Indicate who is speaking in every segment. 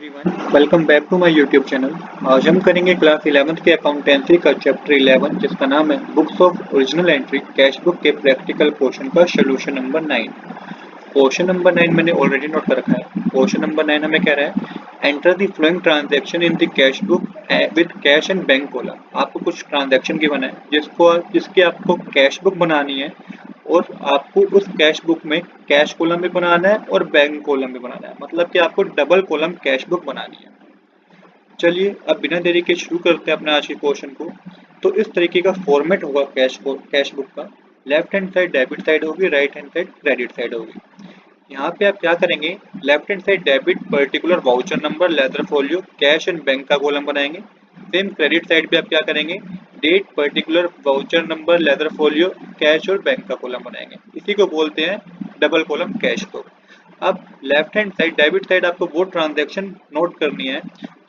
Speaker 1: Everyone, welcome back to my YouTube channel. आज हम करेंगे क्लास 11th के अकाउंटेंसी का चैप्टर 11 जिसका नाम है books of original entry cash book के प्रैक्टिकल पोर्शन का सोल्यूशन नंबर 9। क्वेश्चन नंबर 9 मैंने ऑलरेडी नोट कर रखा है। क्वेश्चन नंबर 9 हमें कह रहा है enter the flowing transaction in the cash book with cash and bank column. आपको कुछ ट्रांजैक्शन गिवन है जिसकी आपको कैश बुक बनानी है और आपको उस कैश बुक में कैश कॉलम भी बनाना है और बैंक कॉलम भी बनाना है, मतलब कि आपको डबल कॉलम कैश बुक बनानी है। चलिए अब बिना देरी के शुरू करते हैं अपने आज के क्वेश्चन को। तो इस तरीके का फॉर्मेट होगा कैश बुक का। Left hand side debit side होगी, right hand side credit side होगी। यहाँ पे आप क्या करेंगे, left hand side debit particular voucher number ledger folio cash and bank का कॉलम बनाएंगे। सेम क्रेडिट साइड पे आप क्या करेंगे, date particular voucher number ledger folio cash और बैंक का कॉलम बनाएंगे। इसी को बोलते हैं डबल कॉलम कैश बुक। अब left hand side debit side आपको वो ट्रांजैक्शन नोट करनी है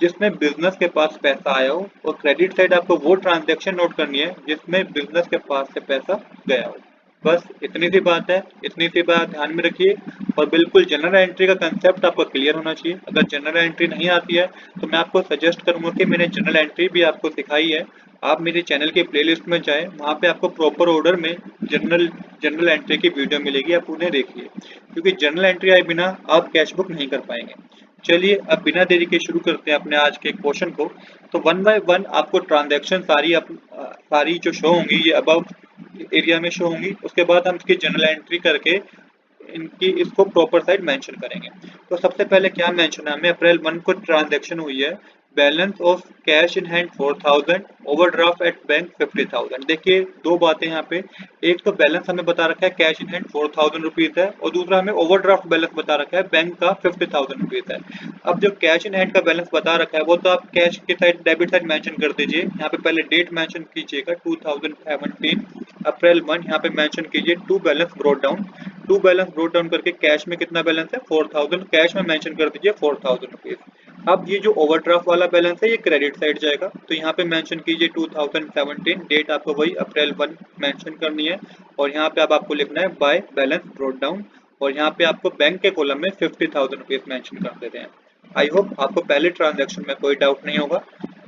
Speaker 1: जिसमें बिजनेस के पास पैसा आया हो, और क्रेडिट साइड आपको वो ट्रांजैक्शन नोट करनी है जिसमें बिजनेस के पास से पैसा गया हो। बस इतनी सी बात है, इतनी सी बात ध्यान में रखिए। और बिल्कुल जनरल एंट्री का कंसेप्ट आपको क्लियर होना चाहिए। अगर जनरल एंट्री नहीं आती है तो मैं आपको सजेस्ट करूंगा कि मैंने जनरल एंट्री भी आपको सिखाई है। आप मेरे चैनल के प्लेलिस्ट में जाएं, वहाँ पे आपको प्रॉपर ऑर्डर में जनरल एंट्री की वीडियो मिलेगी, आप उन्हें देखिए, क्योंकि जनरल एंट्री आए बिना आप कैश बुक नहीं कर पाएंगे। चलिए अब बिना देरी के शुरू करते हैं अपने आज के क्वेश्चन को। तो वन बाय वन आपको ट्रांजैक्शन सारी जो शो होंगी ये अबव एरिया में शो होंगी। उसके बाद हम इसकी जनरल एंट्री करके इसको प्रॉपर साइड मेंशन करेंगे। तो सबसे पहले क्या मेंशन है, हमें अप्रैल 1 को ट्रांजैक्शन हुई है, balance of cash in hand 4000, overdraft at bank 50,000। देखिए दो बातें यहाँ पे, एक तो बैलेंस हमें बता रखा है कैश इन हैंड 4000 रुपीज है, और दूसरा हमें ओवरड्राफ्ट बैलेंस बता रखा है बैंक का 50,000 रुपीज है। अब जो कैश इन हैंड का बैलेंस बता रखा है वो तो आप कैश के साइड डेबिट साइड मेंशन कर दीजिए। यहाँ पे पहले डेट मेंशन कीजिएगा 2017 अप्रैल 1, यहाँ पे मेंशन कीजिए to balance brought down. To balance brought down करके कैश में कितना बैलेंस है 4000, कैश में मेंशन कर दीजिए 4000 रुपीज। अब ये जो ओवरड्राफ्ट वाला बैलेंस है ये क्रेडिट साइड जाएगा, तो यहाँ पे मेंशन कीजिए 2017, डेट आपको वही अप्रैल 1 मेंशन करनी है, और यहाँ पे अब आपको लिखना है बाय बैलेंस ब्रोट डाउन, और यहाँ पे आपको बैंक के कॉलम में 50,000 रुपीज मेंशन कर देते हैं। आई होप आपको पहले ट्रांजैक्शन में कोई डाउट नहीं होगा।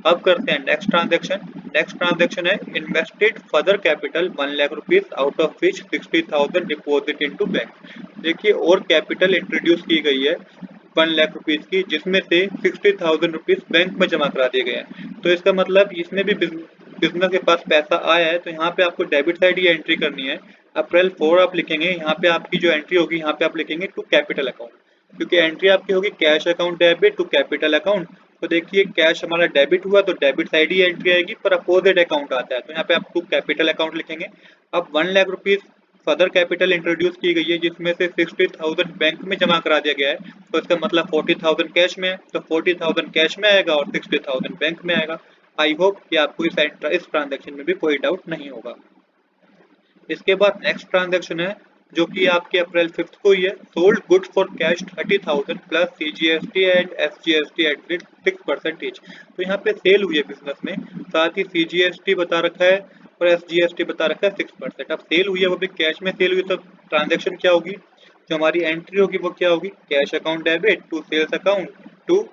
Speaker 1: अब करते हैं नेक्स्ट ट्रांजैक्शन। नेक्स्ट ट्रांजैक्शन है invested further capital 1 lakh rupees out of which 60,000 deposit into bank. देखिए और कैपिटल इंट्रोड्यूस की गई है 1 लाख रुपीज की, जिसमें से 60,000 रुपीज बैंक में जमा करा दिए गए हैं। तो इसका मतलब इसमें भी बिजनेस के पास पैसा आया है, तो यहाँ पे आपको डेबिट साइड ही एंट्री करनी है। अप्रैल 4 आप लिखेंगे, यहाँ पे आपकी जो एंट्री होगी यहाँ पे आप लिखेंगे टू कैपिटल अकाउंट, क्योंकि एंट्री आपकी होगी cash account debit to capital account. तो देखिए कैश हमारा डेबिट हुआ तो डेबिट साइड ही एंट्री आएगी, पर अपोजिट अकाउंट आता है तो यहाँ पे आप टू कैपिटल अकाउंट लिखेंगे। अब 1 lakh rupees further capital introduce की गई है जिसमें से 60,000 बैंक में जमा करा दिया गया है, तो इसका मतलब 40,000 कैश में है, तो 40,000 कैश में आएगा और 60,000 बैंक में आएगा। आई होप कि आपको इस ट्रांजेक्शन में भी कोई डाउट नहीं होगा। इसके बाद नेक्स्ट ट्रांजैक्शन है जो कि आपके अप्रैल 5 को ही है, sold goods for cash 30,000 plus CGST and SGST at 6% each. तो यहाँ पे सेल हुई है बिजनेस में, साथ ही सीजीएसटी बता रखा है और एसजीएसटी बता रखा है 6%। अब सेल हुई है वो भी कैश में सेल हुई, तो ट्रांजेक्शन क्या होगी, जो हमारी एंट्री होगी वो क्या होगी, cash account debit to sales account to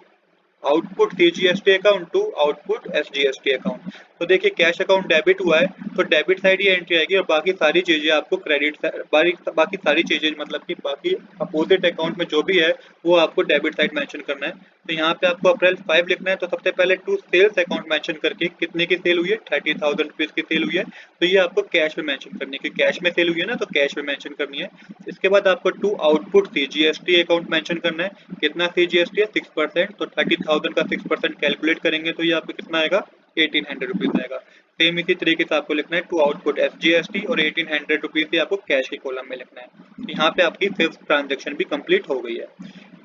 Speaker 1: output CGST account to output SGST account. तो देखिए कैश अकाउंट डेबिट हुआ है तो डेबिट साइड ही एंट्री आएगी, और बाकी सारी चीजें आपको बाकी सारी चीजें मतलब कि बाकी अपोजिट अकाउंट में जो भी है वो आपको डेबिट साइड मेंशन करना है। तो यहाँ पे आपको अप्रैल 5 लिखना है, तो सबसे पहले टू सेल्स अकाउंट मेंशन करके कितने की सेल हुई है 30,000 रुपीज की सेल हुई है, तो ये आपको कैश में मेंशन करनी है, क्योंकि कैश में सेल हुई है ना तो कैश में मेंशन करनी है। इसके बाद आपको to output CGST account mention करना है, कितना सीजीएसटी है 6%, तो 30,000 का 6% कैलकुलेट करेंगे तो ये आपको कितना आएगा 1800 रुपीज आएगा। सेम इसी तरीके से आपको लिखना है टू आउटपुट एसजीएसटी और 1800 रुपीज ही आपको कैश के कॉलम में लिखना है। तो यहाँ पे आपकी फिफ्थ ट्रांजेक्शन भी कंप्लीट हो गई है।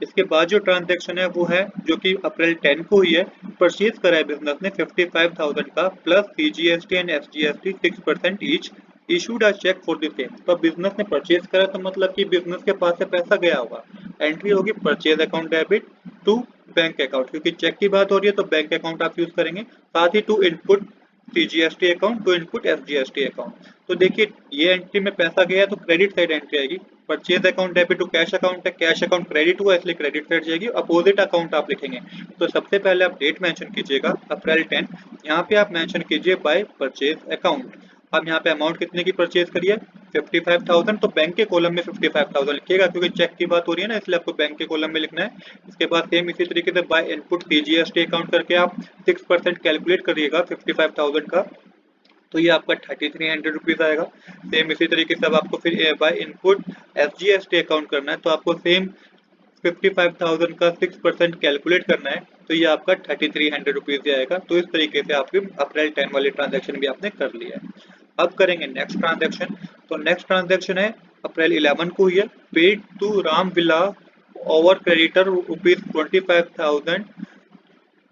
Speaker 1: इसके बाद जो ट्रांजेक्शन है वो है जो कि अप्रैल 10 को हुई है, परचेज करा है बिजनेस ने 55,000 का plus CGST and SGST 6% each, issued a cheque for the same. तो बिजनेस ने परचेज करा तो मतलब कि बिजनेस के पास से पैसा गया होगा, एंट्री होगी purchase account debit to bank account, क्योंकि चेक की बात हो रही है तो बैंक अकाउंट आप यूज करेंगे, साथ ही to input CGST account to input SGST account. तो देखिए ये एंट्री में पैसा गया है तो क्रेडिट साइड एंट्री आएगी, purchase account debit to cash account है, कैश अकाउंट क्रेडिट हुआ इसलिए क्रेडिट साइड जाएगी, अपोजिट अकाउंट आप लिखेंगे। तो सबसे पहले आप डेट मेंशन कीजिएगा अप्रैल 10, यहाँ पे आप मेंशन कीजिए बाय परचेज अकाउंट। अब यहाँ पे अमाउंट कितने की परचेज करिए 55,000, तो बैंक के कॉलम में 55,000 लिखिएगा क्योंकि चेक की बात हो रही है ना, इसलिए आपको बैंक के कॉलम में लिखना है। इसके बाद सेम इसी तरीके से बाय इनपुट CGST अकाउंट करके आप 6% कैलकुलेट करिएगा 55,000 का, तो ये आपका 3300 रुपीज आएगा। सेम इसी तरीके से अब आपको फिर बाय इनपुट SGST अकाउंट करना है, तो आपको सेम 55,000 का 6% कैलकुलेट करना है, तो ये आपका 3300 रुपीज आएगा। तो इस तरीके से आपकी अप्रैल 10 वाली ट्रांजैक्शन भी आपने कर लिया है। अब करेंगे नेक्स्ट ट्रांजैक्शन। तो नेक्स्ट ट्रांजैक्शन है अप्रैल 11 को हुई है, paid to Ram Vila our creditor ₹25,000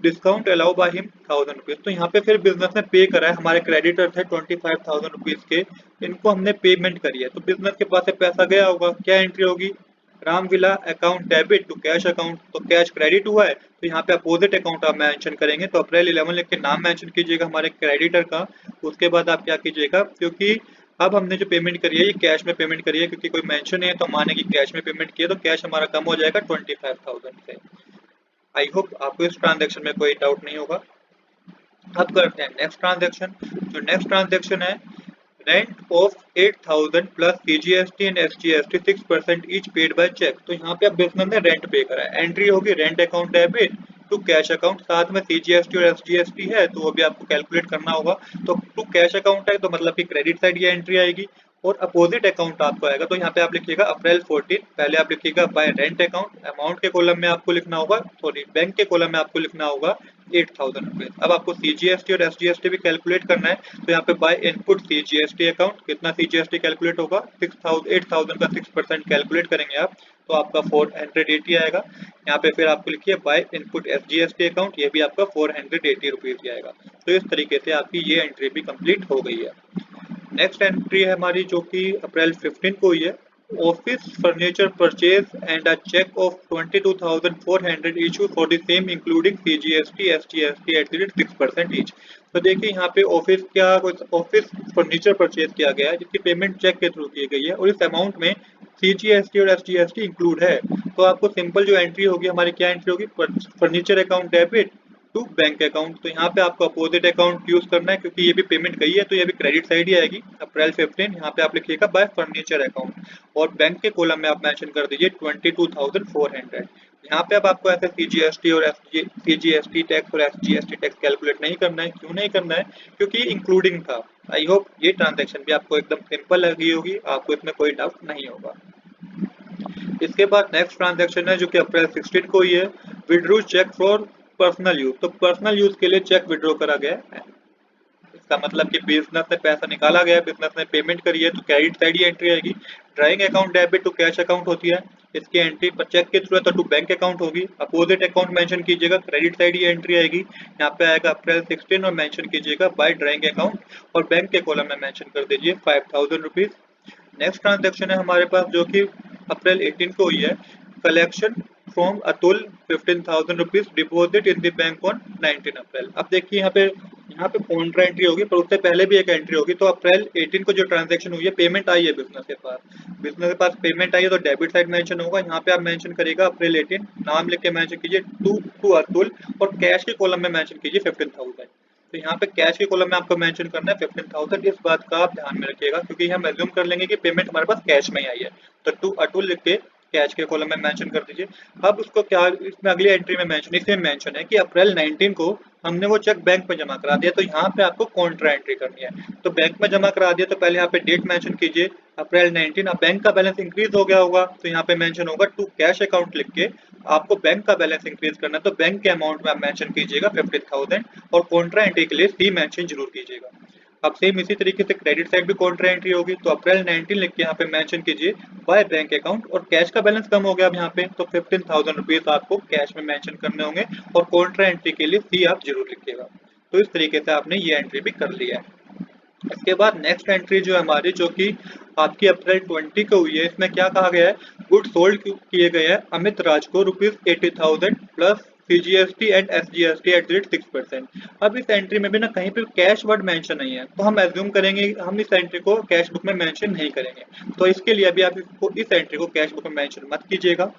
Speaker 1: discount allow by him 1000 rupees. तो यहाँ पे फिर बिजनेस ने पे करा है, हमारे क्रेडिटर थे 25,000 रुपीज के, इनको हमने पेमेंट करी है, तो बिजनेस के पास से पैसा गया होगा, क्या एंट्री होगी Ramvila account debit to cash account, तो कैश क्रेडिट हुआ है, तो यहाँ पे अपोजिट अकाउंट आप मेंशन करेंगे। तो अप्रैल 11 लिख के नाम मेंशन कीजिएगा हमारे क्रेडिटर का। उसके बाद आप क्या कीजिएगा, क्योंकि अब हमने जो पेमेंट करी है ये कैश में पेमेंट करी है, क्योंकि कोई मेंशन है तो माने कि कैश में पेमेंट किया, तो कैश हमारा कम हो जाएगा 25,000 से। आई होप आपको इस ट्रांजैक्शन में कोई डाउट नहीं होगा। अब करते हैं नेक्स्ट ट्रांजैक्शन। जो नेक्स्ट ट्रांजैक्शन है rent of 8,000 plus CGST and SGST 6% each paid by cheque. तो यहाँ पे अब बिजनेस ने रेंट पे करा है, एंट्री होगी rent account debit to cash account, साथ में CGST और SGST है तो वो भी आपको कैलकुलेट करना होगा। तो टू कैश अकाउंट है तो मतलब कि क्रेडिट साइड ये एंट्री आएगी, और अपोजिट अकाउंट आपको आएगा, तो यहाँ पे आप लिखिएगा अप्रैल 14, पहले आप लिखिएगा बाय रेंट अकाउंट, अमाउंट के कॉलम में आपको लिखना होगा, सॉरी बैंक के कॉलम में आपको लिखना होगा 8,000 रुपीज। अब आपको CGST और SGST भी कैलकुलेट करना है, तो यहाँ पे बाय इनपुट CGST अकाउंट, कितना CGST कैलकुलेट होगा 8,000 का 6% कैलकुलेट करेंगे आप, तो आपका 480 आएगा। यहाँ पे फिर आपको लिखिए बाय इनपुट SGST अकाउंट, ये भी आपका 480 रुपीज आएगा। तो इस तरीके से आपकी ये एंट्री भी कंप्लीट हो गई है। नेक्स्ट एंट्री है हमारी जो कि अप्रैल 15 को हुई है, office furniture purchase and a cheque of 22,400 issue for the same including CGST SGST at 6% each. तो देखिए यहाँ पे ऑफिस फर्नीचर परचेज किया गया है जिसकी पेमेंट चेक के थ्रू की गई है, और इस अमाउंट में CGST और SGST इंक्लूड है। तो आपको सिंपल जो एंट्री होगी हमारी, क्या एंट्री होगी, furniture account debit to bank account. तो यहाँ पे आपको अपोजिट अकाउंट यूज करना है क्योंकि ये भी पेमेंट गई है, तो ये भी क्रेडिट साइड ही आएगी। अप्रैल 15 यहाँ पे आप लिखिएगा बाय फर्नीचर अकाउंट, और बैंक के कॉलम में आप मेंशन कर दीजिए 22,400। यहाँ पे अब आपको ऐसे CGST और CGST टैक्स और SGST टैक्स कैलकुलेट नहीं करना है। क्यों नहीं करना है, क्योंकि इंक्लूडिंग था। आई होप ये ट्रांजेक्शन भी आपको एकदम सिंपल लगी होगी, आपको इसमें कोई डाउट नहीं होगा। इसके बाद नेक्स्ट ट्रांजेक्शन है जो कि अप्रैल 16 को ही है, withdrew cheque for personal use. तो पर्सनल यूज के लिए चेक विड्रॉ करा गया है, इसका मतलब कि बिजनेस ने पैसा निकाला गया है, बिजनेस ने पेमेंट करी है, तो क्रेडिट साइड ही एंट्री आएगी। Drawing account debit to cash account होती है, इसकी एंट्री पर चेक के थ्रू है तो टू बैंक अकाउंट होगी। अपोजिट अकाउंट मेंशन कीजिएगा, क्रेडिट साइड ही एंट्री आएगी। यहाँ पे आएगा अप्रैल 16 और मेंशन कीजिएगा बाय ड्राइंग अकाउंट, और बैंक के कॉलम में मेंशन कर दीजिए 5,000 रुपीज। नेक्स्ट ट्रांजेक्शन है हमारे पास जो कि अप्रैल 18 को हुई है, collection from Atul 15,000 rupees deposit in the bank on 19 अप्रैल। अब देखिए यहाँ पे कॉन्ट्रा एंट्री होगी, पर उससे पहले भी एक एंट्री होगी। तो अप्रैल 18 को जो ट्रांजैक्शन हुई है, पेमेंट आई है बिजनेस के पास पेमेंट आई है, तो डेबिट साइड मेंशन होगा। यहाँ पे आप मेंशन करिएगा अप्रैल 18, नाम लिख के मेंशन कीजिए टू अतुल, और कैश के कॉलम में मेंशन कीजिए 15,000। तो यहाँ पे कैश के कॉलम में आपको मेंशन करना है 15,000। इस बात का आप ध्यान में रखिएगा क्योंकि हम एज्यूम कर लेंगे कि पेमेंट हमारे पास कैश में ही आई है, तो टू अतुल लिख के कैश के कॉलम में मेंशन कर दीजिए। अब उसको क्या इसमें अगली एंट्री में मेंशन है कि अप्रैल 19 को हमने वो चेक बैंक में जमा करा दिया, तो यहाँ पे आपको कॉन्ट्रा एंट्री करनी है। तो बैंक में जमा करा दिया तो पहले यहाँ पे डेट मेंशन कीजिए अप्रैल 19। अब बैंक का बैलेंस इंक्रीज हो गया होगा, तो यहाँ पे मेंशन होगा टू कैश अकाउंट लिख के आपको बैंक का बैलेंस इंक्रीज करना है, तो बैंक के अमाउंट में आप मेंशन कीजिएगा 15,000, और कॉन्ट्रा एंट्री के लिए सी मेंशन जरूर कीजिएगा। अब सेम इसी तरीके से क्रेडिट साइड भी कॉन्ट्रा एंट्री होगी, तो अप्रैल 19 लिख के यहाँ पे मेंशन कीजिए बाय बैंक अकाउंट, और कैश का बैलेंस कम हो गया अब यहाँ पे, तो 15,000 रुपीज आपको कैश में मेंशन करने होंगे, और कॉन्ट्रा एंट्री के लिए सी आप जरूर लिखिएगा। तो इस तरीके से आपने ये एंट्री भी कर लिया है। इसके बाद नेक्स्ट एंट्री जो है हमारी, जो कि आपकी अप्रैल 20 को हुई है, इसमें क्या कहा गया है, गुड सोल्ड किए गए हैं अमित राज को ₹80,000 plus CGST and SGST at 6%। अब इस एंट्री में भी ना कहीं पे कैश वर्ड मेंशन नहीं है, तो हम एज्यूम करेंगे हम इस एंट्री को कैश बुक में मेंशन नहीं करेंगे। तो इसके लिए अभी आप इस एंट्री को कैश बुक में मेंशन मत कीजिएगा।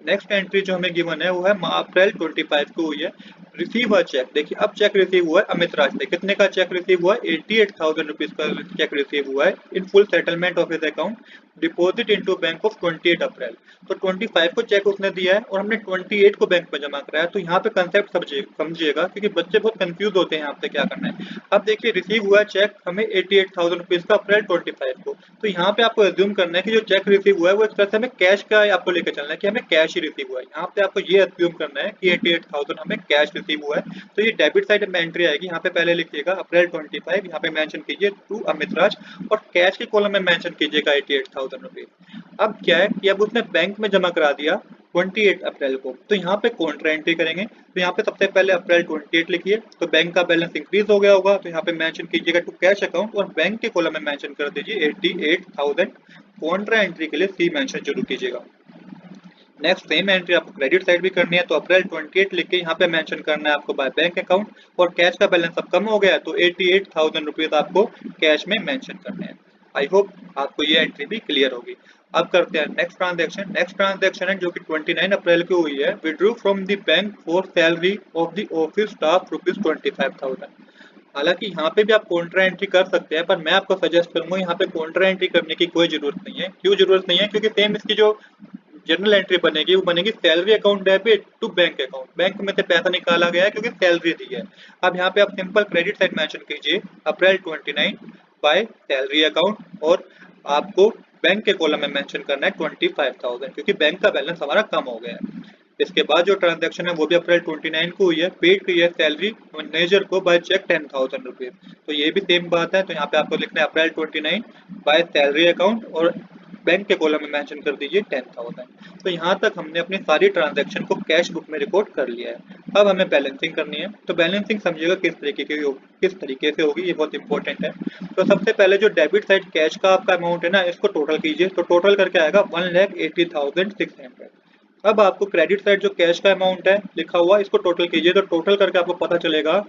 Speaker 1: नेक्स्ट एंट्री जो हमें गिवन है वो है अप्रैल 25 को हुई है। रिसीव अ चेक, देखिए अब चेक रिसीव हुआ है अमित राज से। कितने का चेक रिसीव हुआ है? 88,000 रुपीज का चेक रिसीव हुआ है in full settlement of his account deposit into bank of 28 अप्रैल। तो 25 को चेक उसने दिया है और हमने 28 को बैंक में जमा कराया। तो यहाँ पे कंसेप्ट समझिएगा, क्योंकि बच्चे बहुत कंफ्यूज होते हैं यहाँ पे क्या करना है। अब देखिए रिसीव हुआ है चेक हमें 88,000 रुपीज का अप्रैल 25 को। तो यहाँ पे आपको एज्यूम करना है कि जो चेक रिसीव हुआ है वो एक तरह से हमें कैश का आपको लेकर चलना है कि हमें कैश ही रिसीव हुआ है। यहाँ पे आपको ये एज्यूम करना है कि 88,000 हमें कैश रिसीव हुआ है। तो ये डेबिट साइड में एंट्री आएगी। यहाँ पे पहले लिखिएगा अप्रैल 25, यहाँ पे मेंशन कीजिए टू अमित राज और कैश के कॉलम में मेंशन कीजिएगा 88,000 रुपीज। अब क्या है कि अब उसने बैंक में जमा करा दिया 28 अप्रैल को। तो यहाँ पे कॉन्ट्रा एंट्री करेंगे। तो यहाँ पे सबसे पहले अप्रैल 28 लिखिए, तो बैंक का बैलेंस इंक्रीज हो गया होगा। तो यहाँ पे मेंशन कीजिएगा टू कैश अकाउंट और बैंक के कॉलम में मेंशन कर दीजिए 88,000। कॉन्ट्रा एंट्री के लिए सी मेंशन जरूर कीजिएगा। नेक्स्ट सेम एंट्री आपको क्रेडिट साइड भी करनी है। तो अप्रैल 28 लिख के यहाँ पे मेंशन करना है आपको बाय बैंक अकाउंट और कैश का बैलेंस अब कम हो गया तो 88,000 रुपीज आपको कैश में मेंशन करने हैं। आई होप आपको ये एंट्री भी क्लियर होगी। अब करते हैं नेक्स्ट ट्रांजैक्शन। नेक्स्ट ट्रांजैक्शन है जो कि 29 अप्रैल को हुई है। Withdrew from the bank for salary of the office staff ₹25,000। हालांकि यहाँ पे भी आप कॉन्ट्रा एंट्री कर सकते हैं, पर मैं आपको सजेस्ट करूंगा यहाँ पे कॉन्ट्रा एंट्री करने की कोई जरूरत नहीं है। क्यों जरूरत नहीं है? क्योंकि सेम इसकी जो जनरल एंट्री बनेगी वो बनेगी salary account debit to bank account. Bank में से पैसा निकाला गया है क्योंकि सैलरी दी है। अब यहाँ पे आप सिंपल क्रेडिट साइड मेंशन कीजिए अप्रैल 29 बाय सैलरी अकाउंट और आपको बैंक के कॉलम में मेंशन करना है 25,000 क्योंकि बैंक का बैलेंस हमारा कम हो गया है। इसके बाद जो ट्रांजैक्शन है वो भी अप्रैल 29 को हुई है। पेड की है सैलरी मैनेजर को बाय चेक 10,000 रुपीज। तो ये भी सेम बात है। तो यहाँ पे आपको लिखना है अप्रैल 29 बाय सैलरी अकाउंट और बैंक के कॉलम में मेंशन कर दीजिए 10,000। तो यहाँ तक हमने अपनी सारी ट्रांजैक्शन को कैश बुक में रिकॉर्ड कर लिया है। अब हमें बैलेंसिंग करनी है। तो बैलेंसिंग समझिएगा किस तरीके से होगी, ये बहुत इंपॉर्टेंट है। तो सबसे पहले जो डेबिट साइड कैश का आपका अमाउंट है ना, इसको टोटल कीजिए। तो टोटल करके आएगा 1,80,600। अब आपको क्रेडिट साइड जो कैश का अमाउंट है लिखा हुआ इसको टोटल कीजिए। तो टोटल करके आपको पता चलेगा,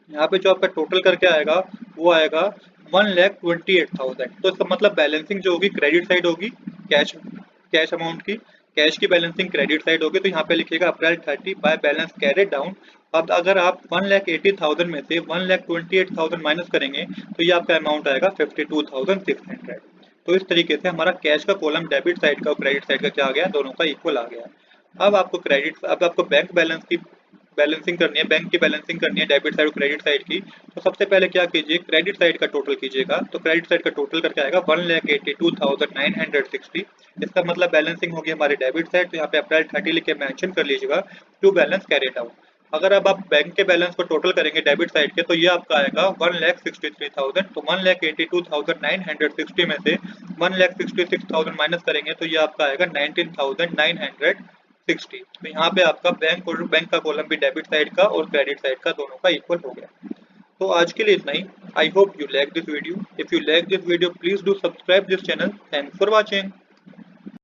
Speaker 1: यहाँ पे जो आपका टोटल करके आएगा वो आएगा 1,28,000। तो इसका मतलब बैलेंसिंग जो होगी क्रेडिट साइड होगी कैश कैश अमाउंट की, कैश की बैलेंसिंग क्रेडिट साइड होगी। तो यहाँ पे लिखिएगा अप्रैल 30 बाय बैलेंस कैरी डाउन। अब अगर आप 1,80,000 में से 1,28,000 माइनस करेंगे तो ये आपका अमाउंट आएगा 52,600। तो इस तरीके से हमारा कैश का कॉलम डेबिट साइड का और क्रेडिट साइड का क्या आ गया, दोनों का इक्वल आ गया। अब आपको बैंक बैलेंस की बैलेंसिंग करनी है, बैंक की बैलेंसिंग करनी है डेबिट साइड और क्रेडिट साइड की। तो सबसे पहले क्या कीजिए, क्रेडिट साइड का टोटल कीजिएगा। तो क्रेडिट साइड का टोटल करके आएगा 1,82,960। इसका मतलब बैलेंसिंग होगी हमारी डेबिट साइड। तो यहाँ पे अप्रैल 30 लिख के मेंशन कर लीजिएगा टू बैलेंस कैरी डाउन। अगर अब आप बैंक के बैलेंस को टोटल करेंगे डेबिट साइड के तो ये आपका आएगा 1,63,000। तो 1,82,960 में से 1,66,000 माइनस करेंगे तो ये आपका आएगा 19,960। तो यहाँ पे आपका बैंक और बैंक का कॉलम भी डेबिट साइड का और क्रेडिट साइड का दोनों का इक्वल हो गया। तो आज के लिए इतना ही। I hope you like this video. If you like this video please do subscribe this channel. Thanks for watching.